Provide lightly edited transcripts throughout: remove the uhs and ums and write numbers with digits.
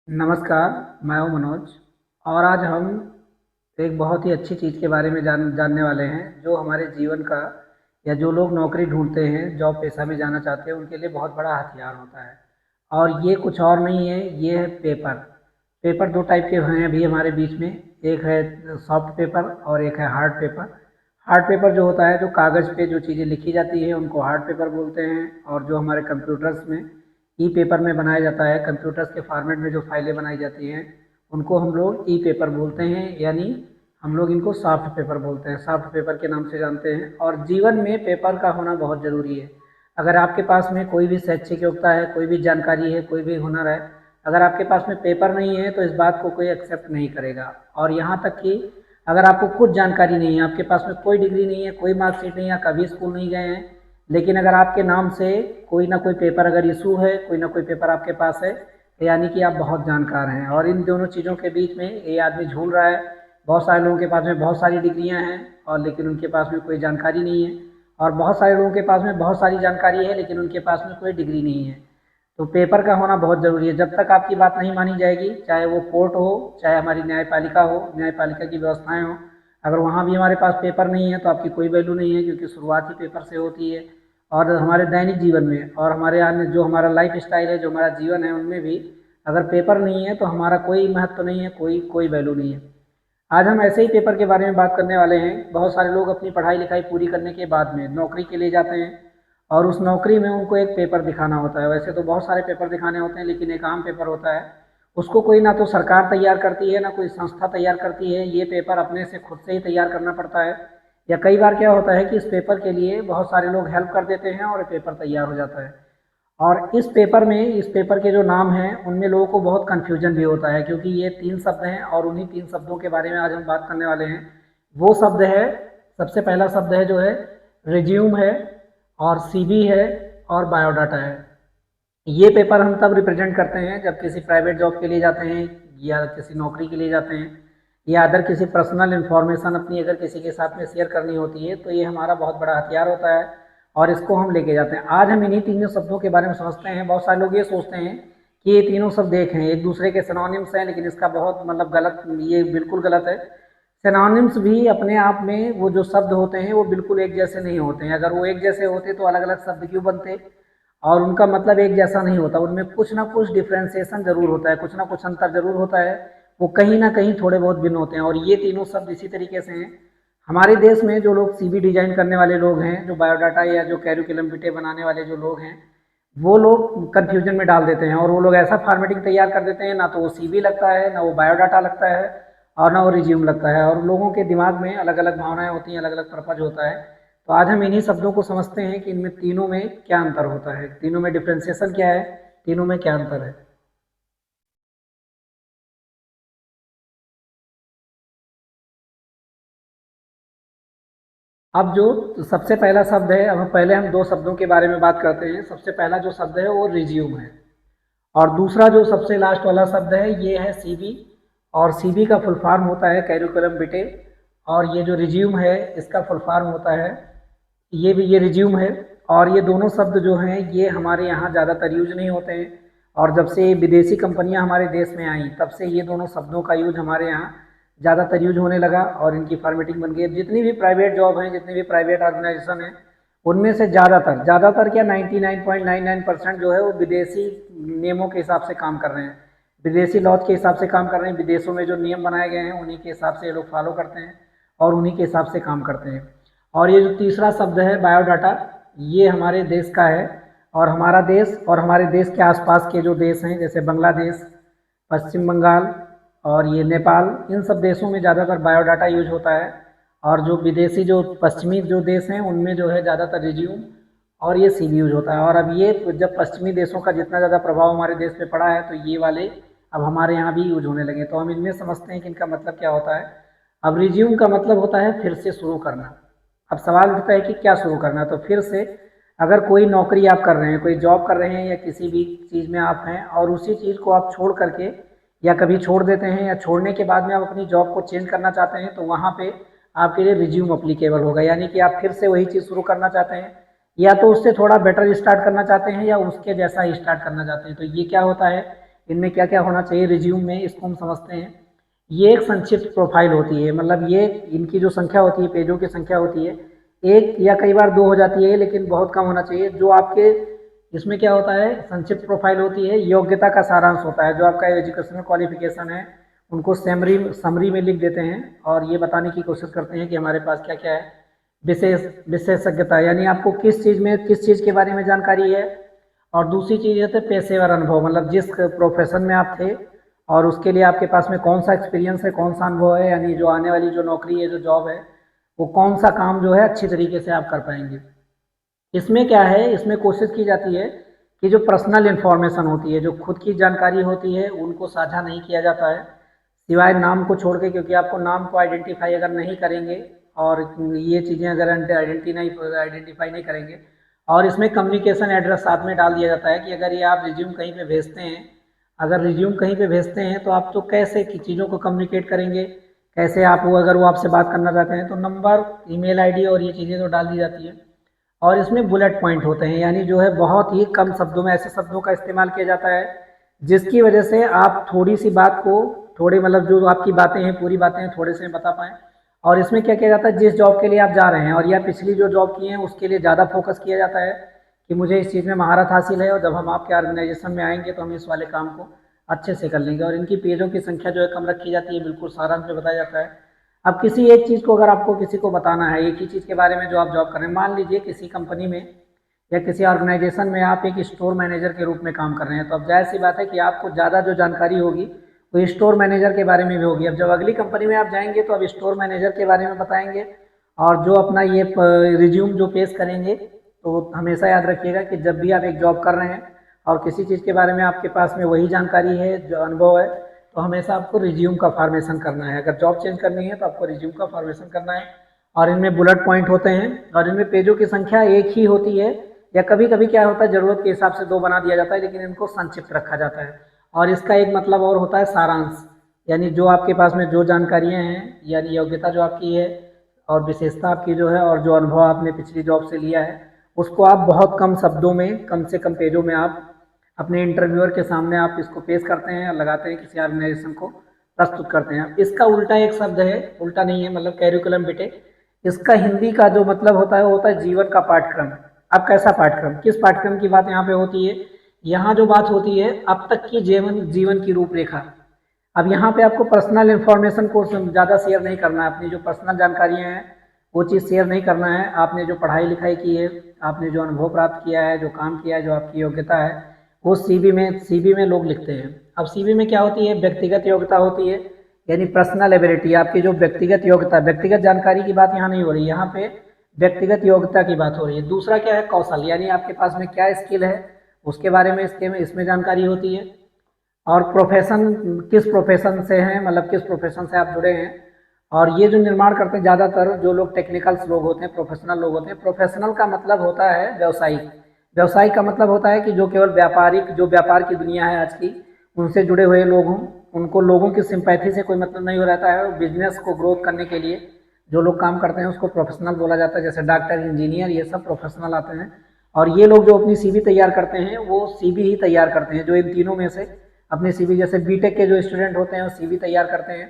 नमस्कार, मैं हूँ मनोज और आज हम एक बहुत ही अच्छी चीज़ के बारे में जानने वाले हैं, जो हमारे जीवन का या जो लोग नौकरी ढूँढते हैं, जॉब पेशा में जाना चाहते हैं, उनके लिए बहुत बड़ा हथियार होता है। और ये कुछ और नहीं है, ये है पेपर। पेपर 2 टाइप के हैं अभी हमारे बीच में, एक है सॉफ्ट पेपर और एक है हार्ड पेपर। हार्ड पेपर जो होता है, जो कागज़ पे जो चीज़ें लिखी जाती है, उनको हार्ड पेपर बोलते हैं। और जो हमारे कंप्यूटर्स में ई पेपर में बनाया जाता है, कंप्यूटर्स के फॉर्मेट में जो फाइलें बनाई जाती हैं, उनको हम लोग ई पेपर बोलते हैं, यानी हम लोग इनको सॉफ्ट पेपर बोलते हैं, सॉफ्ट पेपर के नाम से जानते हैं। और जीवन में पेपर का होना बहुत ज़रूरी है। अगर आपके पास में कोई भी शैक्षिक योग्यता है, कोई भी जानकारी है, कोई भी हुनर है, अगर आपके पास में पेपर नहीं है तो इस बात को कोई एक्सेप्ट नहीं करेगा। और यहाँ तक कि अगर आपको कुछ जानकारी नहीं है, आपके पास में कोई डिग्री नहीं है, कोई मार्कशीट नहीं है, कभी स्कूल नहीं गए हैं, लेकिन अगर आपके नाम से कोई ना कोई पेपर अगर इशू है, कोई ना कोई पेपर आपके पास है, तो यानी कि आप बहुत जानकार हैं। और इन दोनों चीज़ों के बीच में ये आदमी झूल रहा है। बहुत सारे लोगों के पास में बहुत सारी डिग्रियां हैं और लेकिन उनके पास में कोई जानकारी नहीं है। और बहुत सारे लोगों के पास में बहुत सारी जानकारी है लेकिन उनके पास में कोई डिग्री नहीं है। तो पेपर का होना बहुत ज़रूरी है। जब तक आपकी बात नहीं मानी जाएगी, चाहे वो कोर्ट हो, चाहे हमारी न्यायपालिका हो, न्यायपालिका की व्यवस्थाएं हो, अगर वहाँ भी हमारे पास पेपर नहीं है तो आपकी कोई वैल्यू नहीं है, क्योंकि शुरुआत ही पेपर से होती है। और हमारे दैनिक जीवन में और हमारे अन्य जो हमारा लाइफ स्टाइल है, जो हमारा जीवन है, उनमें भी अगर पेपर नहीं है तो हमारा कोई महत्व नहीं है, कोई कोई वैल्यू नहीं है। आज हम ऐसे ही पेपर के बारे में बात करने वाले हैं। बहुत सारे लोग अपनी पढ़ाई लिखाई पूरी करने के बाद में नौकरी के लिए जाते हैं और उस नौकरी में उनको एक पेपर दिखाना होता है। वैसे तो बहुत सारे पेपर दिखाने होते हैं, लेकिन एक आम पेपर होता है, उसको कोई ना तो सरकार तैयार करती है, ना कोई संस्था तैयार करती है। ये पेपर अपने से खुद से ही तैयार करना पड़ता है। या कई बार क्या होता है कि इस पेपर के लिए बहुत सारे लोग हेल्प कर देते हैं और पेपर तैयार हो जाता है। और इस पेपर के जो नाम हैं, उनमें लोगों को बहुत कन्फ्यूजन भी होता है, क्योंकि ये 3 शब्द हैं और उन्हीं 3 शब्दों के बारे में आज हम बात करने वाले हैं। वो शब्द है, सबसे पहला शब्द है जो है रिज्यूम है, और सीवी है, और बायोडाटा है। ये पेपर हम तब रिप्रेजेंट करते हैं जब किसी प्राइवेट जॉब के लिए जाते हैं, या किसी नौकरी के लिए जाते हैं, या अदर किसी पर्सनल इन्फॉर्मेशन अपनी अगर किसी के साथ में शेयर करनी होती है, तो ये हमारा बहुत बड़ा हथियार होता है और इसको हम लेके जाते हैं। आज हम इन्हीं तीनों शब्दों के बारे में समझते हैं। बहुत सारे लोग ये सोचते हैं कि ये तीनों शब्द एक हैं, एक दूसरे के सिनोनिम्स हैं, लेकिन इसका बहुत मतलब गलत, ये बिल्कुल गलत है। सिनोनिम्स भी अपने आप में वो जो शब्द होते हैं वो बिल्कुल एक जैसे नहीं होते हैं। अगर वो एक जैसे होते तो अलग अलग शब्द क्यों बनते, और उनका मतलब एक जैसा नहीं होता। उनमें कुछ ना कुछ डिफ्रेंसिएशन जरूर होता है, कुछ ना कुछ अंतर जरूर होता है। वो कहीं ना कहीं थोड़े बहुत भिन्न होते हैं। और ये तीनों शब्द इसी तरीके से हैं। हमारे देश में जो लोग सीवी डिजाइन करने वाले लोग हैं, जो बायोडाटा या जो कैरिकुलम बिटे बनाने वाले जो लोग हैं, वो लोग कंफ्यूजन में डाल देते हैं और वो लोग ऐसा फॉर्मेटिंग तैयार कर देते हैं, ना तो वो सीवी लगता है, ना वो बायोडाटा लगता है, और ना वो रिज्यूम लगता है। और लोगों के दिमाग में अलग अलग भावनाएं होती हैं, अलग अलग पर्पज होता है। तो आज हम इन्हीं शब्दों को समझते हैं कि इनमें तीनों में क्या अंतर होता है, तीनों में डिफ्रेंसिएशन क्या है, तीनों में क्या अंतर है। अब जो सबसे पहला शब्द है, अब पहले हम 2 शब्दों के बारे में बात करते हैं। सबसे पहला जो शब्द है वो रिज्यूम है, और दूसरा जो सबसे लास्ट वाला शब्द है ये है सीवी। और सीवी का फुल फॉर्म होता है कैरिकुलम बिटे, और ये जो रिज्यूम है इसका फुल फॉर्म होता है, ये भी ये रिज्यूम है। और ये दोनों शब्द जो हैं ये हमारे यहाँ ज़्यादातर यूज नहीं होते हैं। और जब से विदेशी कंपनियां हमारे देश में आई, तब से ये दोनों शब्दों का यूज हमारे यहाँ ज़्यादातर यूज होने लगा और इनकी फॉर्मेटिंग बन गई। जितनी भी प्राइवेट जॉब हैं, जितनी भी प्राइवेट ऑर्गेनाइजेशन हैं, उनमें से ज़्यादातर ज़्यादातर क्या 99.99% जो है वो विदेशी नियमों के हिसाब से काम कर रहे हैं, विदेशी लॉज के हिसाब से काम कर रहे हैं। विदेशों में जो नियम बनाए गए हैं उन्हीं के हिसाब से ये लोग फॉलो करते हैं और उन्हीं के हिसाब से काम करते हैं। और ये जो तीसरा शब्द है बायोडाटा, ये हमारे देश का है। और हमारा देश और हमारे देश के आसपास के जो देश हैं, जैसे बांग्लादेश, पश्चिम बंगाल और ये नेपाल, इन सब देशों में ज़्यादातर बायोडाटा यूज होता है। और जो विदेशी जो पश्चिमी जो देश हैं उनमें जो है ज़्यादातर रिज्यूम और ये सीवी यूज होता है। और अब ये जब पश्चिमी देशों का जितना ज़्यादा प्रभाव हमारे देश पे पड़ा है, तो ये वाले अब हमारे यहाँ भी यूज होने लगे। तो हम इनमें समझते हैं कि इनका मतलब क्या होता है। अब रिज्यूम का मतलब होता है फिर से शुरू करना। अब सवाल उठता है कि क्या शुरू करना है। तो फिर से, अगर कोई नौकरी आप कर रहे हैं, कोई जॉब कर रहे हैं, या किसी भी चीज़ में आप हैं और उसी चीज़ को आप छोड़ करके या कभी छोड़ देते हैं, या छोड़ने के बाद में आप अपनी जॉब को चेंज करना चाहते हैं, तो वहाँ पे आपके लिए रिज्यूम अप्लीकेबल होगा। यानी कि आप फिर से वही चीज़ शुरू करना चाहते हैं, या तो उससे थोड़ा बेटर स्टार्ट करना चाहते हैं, या उसके जैसा ही स्टार्ट करना चाहते हैं। तो ये क्या होता है, इनमें क्या क्या होना चाहिए रिज्यूम में, इसको हम समझते हैं। ये एक संक्षिप्त प्रोफाइल होती है, मतलब ये इनकी जो संख्या होती है, पेजों की संख्या होती है, एक या कई बार दो हो जाती है, लेकिन बहुत कम होना चाहिए। जो आपके इसमें क्या होता है, संक्षिप्त प्रोफाइल होती है, योग्यता का सारांश होता है, जो आपका एजुकेशनल क्वालिफिकेशन है उनको समरी में लिख देते हैं और ये बताने की कोशिश करते हैं कि हमारे पास क्या क्या है। विशेषज्ञता यानी आपको किस चीज़ में, किस चीज़ के बारे में जानकारी है। और दूसरी चीज़ है पेशेवर अनुभव, मतलब जिस प्रोफेशन में आप थे और उसके लिए आपके पास में कौन सा एक्सपीरियंस है, कौन सा अनुभव है, यानी जो आने वाली जो नौकरी है, जो जॉब है, वो कौन सा काम जो है अच्छी तरीके से आप कर पाएंगे। इसमें क्या है, इसमें कोशिश की जाती है कि जो पर्सनल इन्फॉर्मेशन होती है, जो खुद की जानकारी होती है, उनको साझा नहीं किया जाता है सिवाय नाम को छोड़ के, क्योंकि आपको नाम को आइडेंटिफाई अगर नहीं करेंगे और ये चीज़ें अगर आइडेंटिफाई नहीं करेंगे, और इसमें कम्युनिकेशन एड्रेस साथ में डाल दिया जाता है कि अगर ये आप रिज्यूम कहीं पे भेजते हैं, अगर रिज्यूम कहीं पे भेजते हैं तो आप तो कैसे की चीज़ों को कम्युनिकेट करेंगे, कैसे आप वो, अगर वो आपसे बात करना चाहते हैं तो नंबर, ईमेल आईडी और ये चीज़ें तो डाल दी जाती है। और इसमें बुलेट पॉइंट होते हैं, यानी जो है बहुत ही कम शब्दों में ऐसे शब्दों का इस्तेमाल किया जाता है जिसकी वजह से आप थोड़ी सी बात को, थोड़े मतलब जो आपकी बातें हैं, पूरी बातें थोड़े से बता पाएँ। और इसमें क्या किया जाता है, जिस जॉब के लिए आप जा रहे हैं और या पिछली जो जॉब की हैं उसके लिए ज़्यादा फोकस किया जाता है कि मुझे इस चीज़ में महारत हासिल है और जब हम आपके ऑर्गेनाइजेशन में आएंगे तो हम इस वाले काम को अच्छे से कर लेंगे। और इनकी पेजों की संख्या जो है कम रखी जाती है, बिल्कुल सारांश में बताया जाता है। अब किसी एक चीज़ को अगर आपको किसी को बताना है, एक ही चीज़ के बारे में जो आप जॉब कर रहे हैं, मान लीजिए किसी कंपनी में या किसी ऑर्गेनाइजेशन में आप एक स्टोर मैनेजर के रूप में काम कर रहे हैं, तो अब जाहिर सी बात है कि आपको ज़्यादा जो जानकारी होगी वो स्टोर मैनेजर के बारे में भी होगी। अब जब अगली कंपनी में आप जाएंगे तो अब स्टोर मैनेजर के बारे में बताएंगे। और जो अपना ये रिज्यूम जो पेश करेंगे, तो हमेशा याद रखिएगा कि जब भी आप एक जॉब कर रहे हैं और किसी चीज़ के बारे में आपके पास में वही जानकारी है, जो अनुभव है, तो हमेशा आपको रिज्यूम का फॉर्मेशन करना है। अगर जॉब चेंज करनी है तो आपको रिज्यूम का फॉर्मेशन करना है। और इनमें बुलेट पॉइंट होते हैं और इनमें पेजों की संख्या एक ही होती है, या कभी कभी क्या होता है ज़रूरत के हिसाब से दो बना दिया जाता है, लेकिन इनको संक्षिप्त रखा जाता है। और इसका एक मतलब और होता है सारांश, यानी जो आपके पास में जो जानकारियाँ हैं, यानी योग्यता जो आपकी है और विशेषता आपकी जो है और जो अनुभव आपने पिछली जॉब से लिया है, उसको आप बहुत कम शब्दों में, कम से कम पेजों में आप अपने इंटरव्यूअर के सामने आप इसको पेश करते हैं और लगाते हैं, किसी ऑर्गेनाइजेशन को प्रस्तुत करते हैं। इसका उल्टा एक शब्द है, उल्टा नहीं है, मतलब कैरिकुलम बिटे, इसका हिंदी का जो मतलब होता है वो होता है जीवन का पाठ्यक्रम। अब कैसा पाठ्यक्रम, किस पाठ्यक्रम की बात यहाँ पे होती है, यहाँ जो बात होती है अब तक की जीवन जीवन की रूपरेखा। अब यहाँ पे आपको पर्सनल इन्फॉर्मेशन को ज़्यादा शेयर नहीं करना है, अपनी जो पर्सनल जानकारियाँ हैं वो चीज़ शेयर नहीं करना है। आपने जो पढ़ाई लिखाई की है, आपने जो अनुभव प्राप्त किया है, जो काम किया है, जो आपकी योग्यता है, वो सीवी में लोग लिखते हैं। अब सीवी में क्या होती है, व्यक्तिगत योग्यता होती है, यानी पर्सनल एबिलिटी, आपकी जो व्यक्तिगत योग्यता, व्यक्तिगत जानकारी की बात यहाँ नहीं हो रही, यहाँ पे व्यक्तिगत योग्यता की बात हो रही है। दूसरा क्या है, कौशल, यानी आपके पास में क्या स्किल है उसके बारे में इसमें जानकारी होती है। और प्रोफेशन, किस प्रोफेशन से हैं, मतलब किस प्रोफेशन से आप जुड़े हैं। और ये जो निर्माण करते हैं ज़्यादातर जो लोग टेक्निकल्स लोग होते हैं, प्रोफेशनल लोग होते हैं। प्रोफेशनल का मतलब होता है व्यावसायिक, व्यवसायिक का मतलब होता है कि जो केवल व्यापारिक, जो व्यापार की दुनिया है आज की, उनसे जुड़े हुए लोग हों, उनको लोगों की सिंपैथी से कोई मतलब नहीं हो रहता है। बिजनेस को ग्रोथ करने के लिए जो लोग काम करते हैं उसको प्रोफेशनल बोला जाता है, जैसे डॉक्टर, इंजीनियर, ये सब प्रोफेशनल आते हैं। और ये लोग जो अपनी सीवी तैयार करते हैं वो सीवी ही तैयार करते हैं, जो इन तीनों में से अपनी सीवी, जैसे बीटेक के जो स्टूडेंट होते हैं वो सीवी तैयार करते हैं,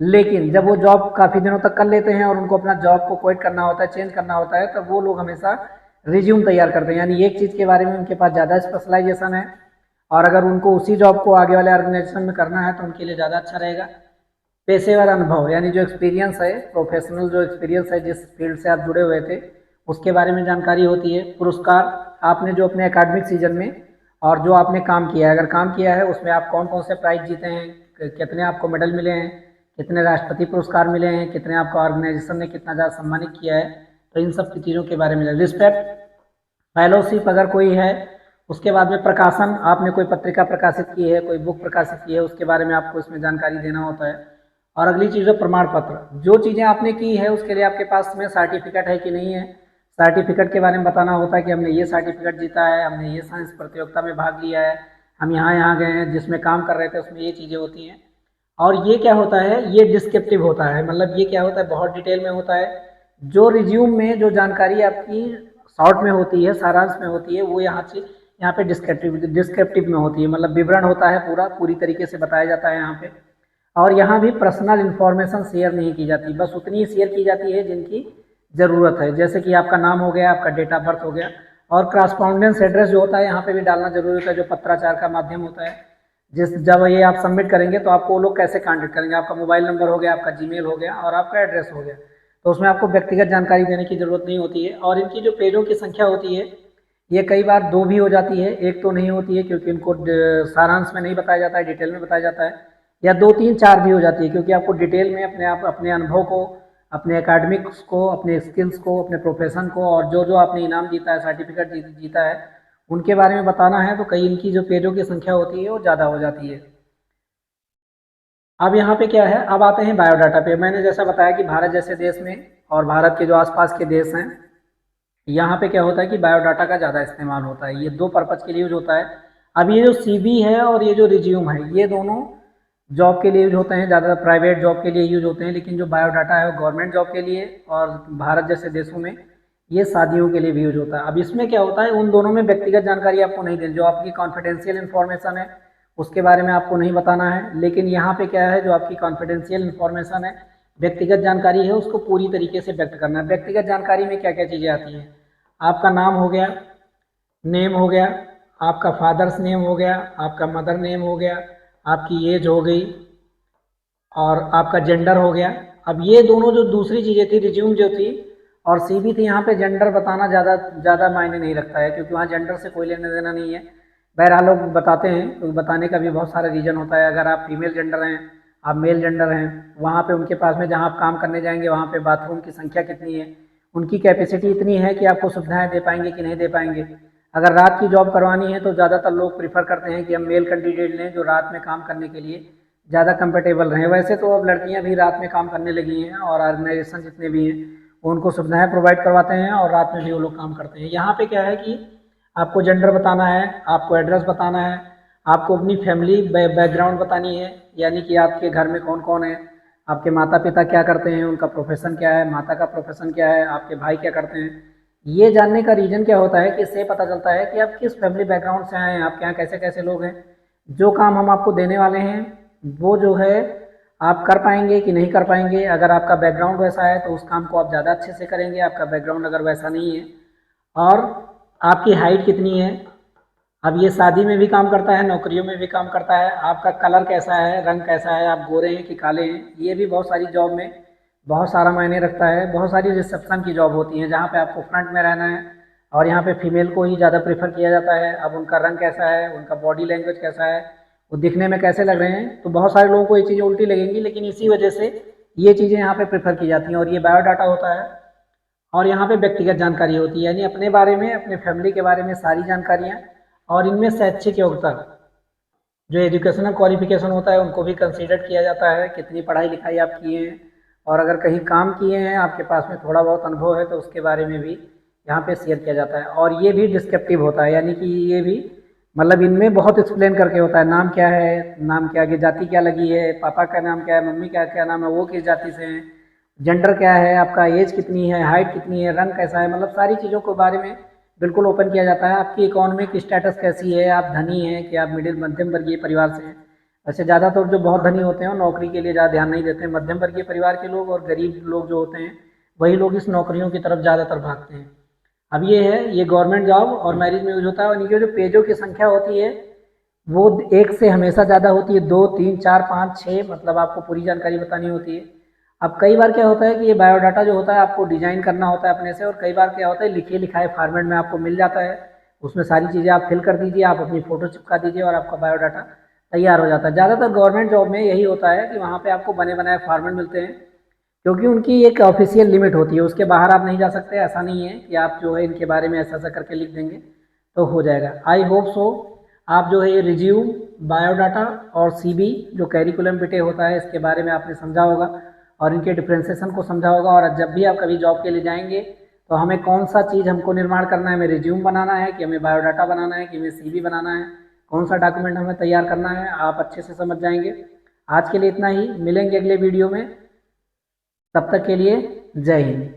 लेकिन जब वो जॉब काफ़ी दिनों तक कर लेते हैं और उनको अपना जॉब को क्विट करना होता है, चेंज करना होता है, तब वो लोग हमेशा रिज्यूम तैयार करते हैं, यानी एक चीज़ के बारे में उनके पास ज़्यादा स्पेशलाइजेशन है और अगर उनको उसी जॉब को आगे वाले ऑर्गेनाइजेशन में करना है तो उनके लिए ज़्यादा अच्छा रहेगा। पेशेवर अनुभव, यानी जो एक्सपीरियंस है, प्रोफेशनल जो एक्सपीरियंस है, जिस फील्ड से आप जुड़े हुए थे उसके बारे में जानकारी होती है। पुरस्कार, आपने जो अपने एकेडमिक सीजन में और जो आपने काम किया है, अगर काम किया है उसमें आप कौन कौन से प्राइज जीते हैं, कितने आपको मेडल मिले हैं, कितने राष्ट्रपति पुरस्कार मिले हैं, कितने आपको ऑर्गेनाइजेशन ने कितना ज़्यादा सम्मानित किया है, तो इन सब की चीज़ों के बारे में। रिस्पेक्ट, फेलोशिप अगर कोई है, उसके बाद में प्रकाशन, आपने कोई पत्रिका प्रकाशित की है, कोई बुक प्रकाशित की है, उसके बारे में आपको इसमें जानकारी देना होता है। और अगली चीज़ है प्रमाण पत्र, जो चीज़ें आपने की है उसके लिए आपके पास में सर्टिफिकेट है कि नहीं है, सर्टिफिकेट के बारे में बताना होता है कि हमने ये सर्टिफिकेट जीता है, हमने ये साइंस प्रतियोगिता में भाग लिया है, हम यहाँ यहाँ गए हैं, जिसमें काम कर रहे थे उसमें ये चीज़ें होती हैं। और ये क्या होता है, ये डिस्क्रिप्टिव होता है, मतलब ये क्या होता है, बहुत डिटेल में होता है। जो रिज्यूम में जो जानकारी आपकी शॉर्ट में होती है, सारांश में होती है, वो यहाँ से यहाँ पे डिस्क्रिप्टिव में होती है, मतलब विवरण होता है, पूरी तरीके से बताया जाता है यहाँ पे। और यहाँ भी पर्सनल इन्फॉर्मेशन शेयर नहीं की जाती, बस उतनी ही शेयर की जाती है जिनकी ज़रूरत है, जैसे कि आपका नाम हो गया, आपका डेट ऑफ बर्थ हो गया, और करस्पॉन्डेंस एड्रेस जो होता है यहाँ पे भी डालना जरूरी होता है, जो पत्राचार का माध्यम होता है। जब ये आप सबमिट करेंगे तो आपको वो लोग कैसे कांटेक्ट करेंगे, आपका मोबाइल नंबर हो गया, आपका जीमेल हो गया और आपका एड्रेस हो गया, तो उसमें आपको व्यक्तिगत जानकारी देने की ज़रूरत नहीं होती है। और इनकी जो पेजों की संख्या होती है ये कई बार 2 भी हो जाती है, 1 तो नहीं होती है, क्योंकि इनको सारांश में नहीं बताया जाता है, डिटेल में बताया जाता है, या 2, 3, 4 भी हो जाती है, क्योंकि आपको डिटेल में अपने अनुभव को, अपने एकेडमिक्स को, अपने स्किल्स को, अपने प्रोफेशन को, और जो जो आपने इनाम जीता है, सर्टिफिकेट जीता है, उनके बारे में बताना है। तो कई इनकी जो पेजों की संख्या होती है वो ज़्यादा हो जाती है। अब यहाँ पे क्या है, अब आते हैं बायोडाटा पे। मैंने जैसा बताया कि भारत जैसे देश में और भारत के जो आसपास के देश हैं, यहाँ पे क्या होता है कि बायोडाटा का ज़्यादा इस्तेमाल होता है। ये 2 पर्पज़ के लिए यूज होता है। अब ये जो सीवी है और ये जो रिज्यूम है, ये दोनों जॉब के लिए यूज होते हैं, ज़्यादातर प्राइवेट जॉब के लिए यूज होते हैं, लेकिन जो बायोडाटा है वो गवर्नमेंट जॉब के लिए और भारत जैसे देशों में ये शादियों के लिए भी यूज होता है। अब इसमें क्या होता है, उन दोनों में व्यक्तिगत जानकारी आपको नहीं देनी, जो आपकी कॉन्फिडेंशियल इन्फॉर्मेशन है उसके बारे में आपको नहीं बताना है। लेकिन यहाँ पे क्या है, जो आपकी कॉन्फिडेंशियल इन्फॉर्मेशन है, व्यक्तिगत जानकारी है, उसको पूरी तरीके से व्यक्त करना है। व्यक्तिगत जानकारी में क्या क्या चीज़ें आती हैं, आपका नाम हो गया, नेम हो गया, आपका फादर्स नेम हो गया, आपका मदर नेम हो गया, आपकी एज हो गई और आपका जेंडर हो गया। अब ये दोनों जो दूसरी चीज़ें थी, रिज्यूम जो थी और सीवी थी, यहाँ पे जेंडर बताना ज़्यादा मायने नहीं रखता है, क्योंकि वहाँ जेंडर से कोई लेना देना नहीं है। बहरहाल लोग बताते हैं, तो बताने का भी बहुत सारा रीज़न होता है। अगर आप फीमेल जेंडर हैं, आप मेल जेंडर हैं, वहाँ पे उनके पास में जहाँ आप काम करने जाएंगे वहाँ पे बाथरूम की संख्या कितनी है, उनकी कैपेसिटी इतनी है कि आपको सुविधाएं दे पाएंगे कि नहीं दे पाएंगे। अगर रात की जॉब करवानी है तो ज़्यादातर लोग प्रीफर करते हैं कि हम मेल कैंडिडेट लें जो रात में काम करने के लिए ज़्यादा कंफर्टेबल रहें। वैसे तो अब लड़कियां भी रात में काम करने लगी हैं और ऑर्गेनाइजेशन जितने भी हैं वो उनको सुविधाएं प्रोवाइड करवाते हैं और रात में भी वो लोग काम करते हैं। यहाँ पे क्या है कि आपको जेंडर बताना है, आपको एड्रेस बताना है, आपको अपनी फैमिली बैकग्राउंड बतानी है, यानी कि आपके घर में कौन कौन है, आपके माता पिता क्या करते हैं, उनका प्रोफेशन क्या है, माता का प्रोफेशन क्या है, आपके भाई क्या करते हैं। ये जानने का रीज़न क्या होता है कि इससे पता चलता है कि आप किस फैमिली बैकग्राउंड से आए हैं, आपके यहाँ कैसे कैसे लोग हैं, जो काम हम आपको देने वाले हैं वो जो है आप कर पाएंगे कि नहीं कर पाएंगे। अगर आपका बैकग्राउंड वैसा है तो उस काम को आप ज़्यादा अच्छे से करेंगे, आपका बैकग्राउंड अगर वैसा नहीं है। और आपकी हाइट कितनी है, अब ये शादी में भी काम करता है, नौकरियों में भी काम करता है। आपका कलर कैसा है, रंग कैसा है, आप गोरे हैं कि काले हैं, ये भी बहुत सारी जॉब में बहुत सारा मायने रखता है। बहुत सारी रिसेप्शन की जॉब होती हैं जहाँ पे आपको फ्रंट में रहना है और यहाँ पे फीमेल को ही ज़्यादा प्रेफर किया जाता है। अब उनका रंग कैसा है, उनका बॉडी लैंग्वेज कैसा है, वो दिखने में कैसे लग रहे हैं, तो बहुत सारे लोगों को ये चीज़ें उल्टी लगेंगी, लेकिन इसी वजह से ये चीज़ें यहाँ पे प्रेफर की जाती हैं। और ये बायोडाटा होता है और यहाँ पे व्यक्तिगत जानकारी होती है, यानी अपने बारे में, अपने फैमिली के बारे में सारी जानकारियाँ। और इनमें शैक्षिक योग्यता, जो एजुकेशनल क्वालिफिकेशन होता है उनको भी कंसीडर किया जाता है, कितनी पढ़ाई लिखाई आप किए हैं, और अगर कहीं काम किए हैं, आपके पास में थोड़ा बहुत अनुभव है तो उसके बारे में भी यहाँ पे शेयर किया जाता है। और ये भी डिस्क्रिप्टिव होता है, यानी कि ये भी मतलब इनमें बहुत एक्सप्लेन करके होता है। नाम क्या है, नाम के आगे जाति क्या लगी है, पापा का नाम क्या है, मम्मी का क्या नाम है, वो किस जाति से हैं, जेंडर क्या है, आपका एज कितनी है, हाइट कितनी है, रंग कैसा है, मतलब सारी चीज़ों के बारे में बिल्कुल ओपन किया जाता है। आपकी इकोनॉमिक स्टेटस कैसी है, आप धनी हैं कि आप मिडिल मध्यम वर्गीय परिवार से हैं। वैसे ज़्यादातर जो बहुत धनी होते हैं वो नौकरी के लिए ज़्यादा ध्यान नहीं देते हैं। मध्यम वर्गीय परिवार के लोग और गरीब लोग जो होते हैं वही लोग इस नौकरियों की तरफ ज़्यादातर भागते हैं। अब ये है, ये गवर्नमेंट जॉब और मैरिज में यूज होता है। और इनके जो पेजों की संख्या होती है वो 1 से हमेशा ज़्यादा होती है, 2, 3, 4, 5, 6, मतलब आपको पूरी जानकारी बतानी होती है। अब कई बार क्या होता है कि ये बायोडाटा जो होता है आपको डिजाइन करना होता है अपने से, और कई बार क्या होता है लिखे लिखाए फॉर्मेट में आपको मिल जाता है, उसमें सारी चीज़ें आप फिल कर दीजिए, आप अपनी फ़ोटो चिपका दीजिए और आपका बायोडाटा तैयार हो जाता है। ज़्यादातर गवर्नमेंट जॉब में यही होता है कि वहाँ पे आपको बने बनाए फॉर्मेट मिलते हैं, क्योंकि उनकी एक ऑफिशियल लिमिट होती है, उसके बाहर आप नहीं जा सकते। ऐसा नहीं है कि आप जो है इनके बारे में ऐसा ऐसा करके लिख देंगे तो हो जाएगा। आई होप सो आप जो है ये रिज्यूम, बायोडाटा और सीवी जो कैरिकुलम बिटे होता है इसके बारे में आपने समझा होगा और इनके डिफ्रेंसिएशन को समझा होगा। और जब भी आप कभी जॉब के लिए जाएंगे तो हमें कौन सा चीज़ हमको निर्माण करना है, हमें रिज्यूम बनाना है कि हमें बायोडाटा बनाना है कि हमें सीवी बनाना है, कौन सा डॉक्यूमेंट हमें तैयार करना है, आप अच्छे से समझ जाएंगे। आज के लिए इतना ही, मिलेंगे अगले वीडियो में, तब तक के लिए जय हिंद।